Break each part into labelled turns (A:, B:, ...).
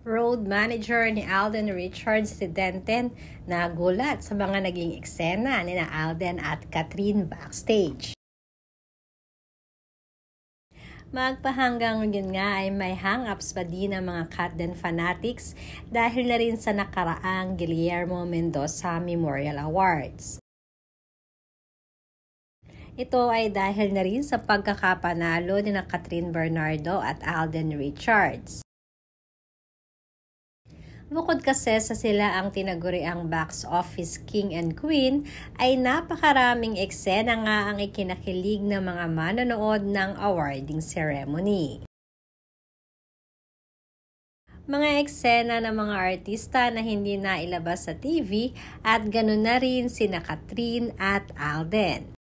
A: Road manager ni Alden Richards si Tenten nagulat sa mga naging eksena ni Alden at Kathryn backstage. Magpahanggang yun nga ay may hang-ups pa din ang mga Katden fanatics dahil na rin sa nakaraang Guillermo Mendoza Memorial Awards. Ito ay dahil na rin sa pagkakapanalo ni Kathryn Bernardo at Alden Richards. Bukod kasi sa sila ang tinaguriang box office king and queen, ay napakaraming eksena nga ang ikinakilig ng mga manonood ng awarding ceremony. Mga eksena ng mga artista na hindi nailabas sa TV at ganoon na rin sina Kathryn at Alden.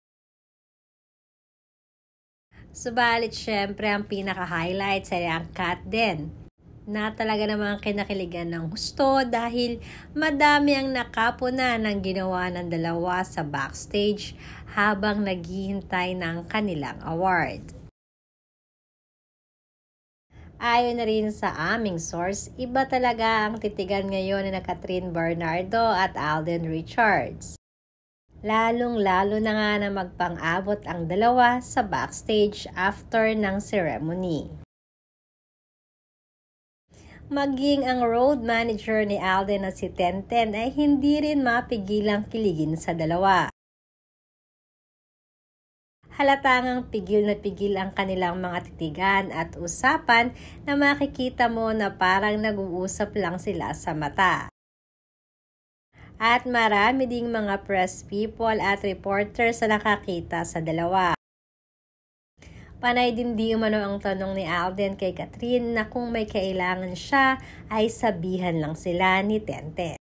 A: Subalit syempre ang pinaka-highlight ay ang Katden na talaga namang kinakiligan ng husto dahil madami ang nakapuna ng ginawa ng dalawa sa backstage habang naghihintay ng kanilang award. Ayon na rin sa aming source, iba talaga ang titigan ngayon ni Kathryn Bernardo at Alden Richards. Lalong-lalo na nga na magpang-abot ang dalawa sa backstage after ng ceremony. Maging ang road manager ni Alden na si Tenten ay hindi rin mapigilang kiligin sa dalawa. Halatangang pigil na pigil ang kanilang mga titigan at usapan na makikita mo na parang nag-uusap lang sila sa mata. At marami ding mga press people at reporters na nakakita sa dalawa. Panay din di umano ang tanong ni Alden kay Kathryn na kung may kailangan siya ay sabihan lang sila ni Tenten.